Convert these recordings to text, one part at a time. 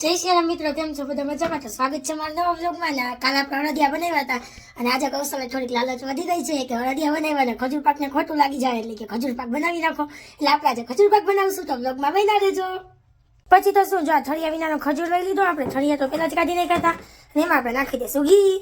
જય શ્રી રામ મિત્રો, કેમ છો? બધા મજામાં? તો સ્વાગત છે મારા નવા વ્લોગમાં. ને કાલે આપણે અળદિયા બનાવ્યા હતા અને આજે કૌશલે થોડીક લાલચ વધી ગઈ છે કે અળદિયા બનાવ્યા ને ખજૂર પાકને ખોટું લાગી જાય એટલે કે ખજૂર પાક બનાવી નાખો. એટલે આપણે આજે ખજૂર પાક બનાવશું, તો વ્લોગમાં બન્યા રહેજો. પછી તો શું, જો આ થળિયા વિનાનો ખજૂર લઈ લીધો આપણે. થળિયા તો પેલા જ કાઢી નાખ્યા હતા અને એમાં આપણે નાખી દઈશું ઘી.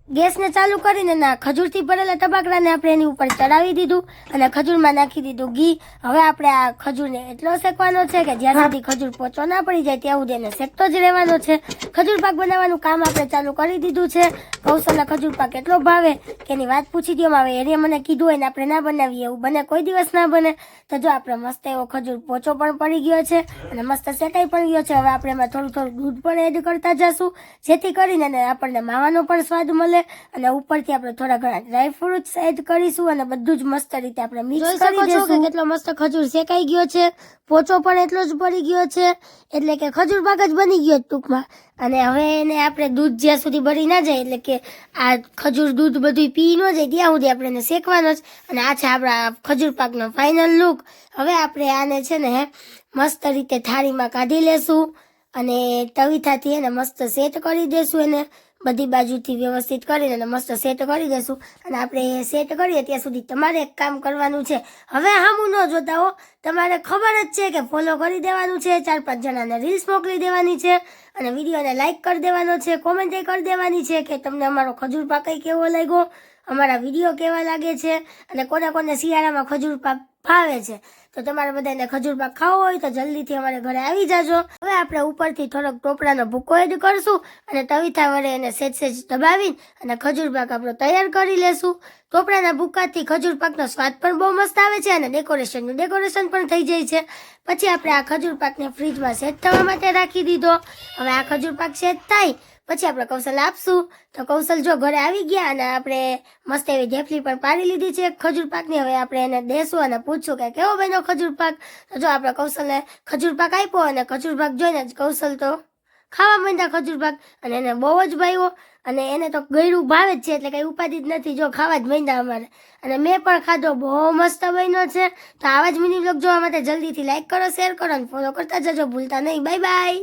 ગેસને ચાલુ કરીને ના ખજૂરથી ભરેલા ટબાકડાને આપણે એની ઉપર ચડાવી દીધું અને ખજૂરમાં નાખી દીધું ઘી. હવે આપણે આ ખજૂરને એટલો શેકવાનો છે કે જ્યાં સુધી ખજૂર પોચો ના પડી જાય ત્યાં સુધી એને શેકતો જ રહેવાનો છે. ખજૂર પાક બનાવવાનું કામ આપણે ચાલુ કરી દીધું છે. કૌશલના ખજૂર પાક એટલો ભાવે કે એની વાત પૂછી દો. આવે એને મને કીધું હોય ને આપણે ના બનાવીએ એવું બને, કોઈ દિવસ ના બને. તો જો આપણે મસ્ત એવો ખજૂર પોચો પણ પડી ગયો છે અને મસ્ત શેકાઈ પણ ગયો છે. હવે આપણે એમાં થોડું થોડું દૂધ પણ એડ કરતા જશું જેથી કરીને આપણને માવાનો પણ સ્વાદ મળે અને ઉપરથી આપણે થોડા ઘણા ડ્રાય ફ્રૂટ્સ એડ કરીશું અને બધું જ મસ્ત રીતે આપણે મિક્સ કરી દઈશું. કેટલો મસ્ત ખજૂર શેકાઈ ગયો છે, પોચો પણ એટલો જ પડી ગયો છે, એટલે કે ખજૂર પાક જ બની ગયો ટૂંકમાં. અને હવે એને આપણે દૂધ જ્યાં સુધી બળી ના જાય, એટલે કે આ ખજૂર દૂધ બધું પી ન જાય ત્યાં સુધી આપણે એને શેકવાનો જ. અને આ છે આપણા ખજૂર પાકનો ફાઇનલ લુક. હવે આપણે આને છે ને મસ્ત રીતે થાળીમાં કાઢી લેશું અને તવીથાથી એને મસ્ત સેટ કરી દેશું. એને બધી બાજુથી વ્યવસ્થિત કરીને મસ્ત સેટ કરી દેશું. અને આપણે સેટ કરીએ ત્યાં સુધી તમારે એક કામ કરવાનું છે. હવે હામું ન જોતા હો, તમારે ખબર જ છે કે ફોલો કરી દેવાનું છે, 4-5 જણાને રીલ્સ મોકલી દેવાની છે અને વિડીયોને લાઇક કરી દેવાનો છે, કોમેન્ટ કરી દેવાની છે કે તમને અમારો ખજૂર પાક કેવો લાગ્યો, અમારા વિડીયો કેવા લાગે છે અને કોને કોને શિયાળામાં ખજૂર પાક ભાવે છે. તો તમારે બધાને ખજૂર પાક ખાવો હોય તો જલ્દીથી અમારે ઘરે આવી જાજો. હવે આપણે ઉપરથી થોડોક ટોપરાનો ભૂકો એડ કરશું અને તવીથા વડે એને સેજ દબાવીને અને ખજૂર પાક આપણો તૈયાર કરી લેશું. ટોપરાના ભૂકાથી ખજૂર પાકનો સ્વાદ પણ બહુ મસ્ત આવે છે અને ડેકોરેશન પણ થઈ જાય છે. પછી આપણે આ ખજૂર પાકને ફ્રીજમાં સેટ થવા માટે રાખી દીધો. હવે આ ખજૂર પાક સેટ થાય પછી આપણે કૌશલ આપશું. તો કૌશલ જો ઘરે આવી ગયા અને આપણે મસ્ત એવી ઢેફલી પણ પાડી લીધી છે ખજૂર પાકની. હવે આપણે એને દેશું અને પૂછશું કે કેવો બન્યો ખજૂર પાક. તો જો આપણે કૌશલને ખજૂર પાક આપ્યો અને ખજૂર પાક જોઈને જ કૌશલ તો ખાવા માંડ્યા ખજૂર પાક અને એને બહુ જ ભાવ્યો અને એને તો ગળ્યું ભાવે જ છે એટલે કઈ ઉપાધિ જ નથી. જો ખાવા જ માંડ્યા અમારે અને મેં પણ ખાધો, બહુ મસ્ત બન્યો છે. તો આવા જ મિની વ્લોગ જોવા માટે જલ્દીથી લાઈક કરો, શેર કરો અને ફોલો કરતા જજો ભૂલતા નહીં. Bye bye.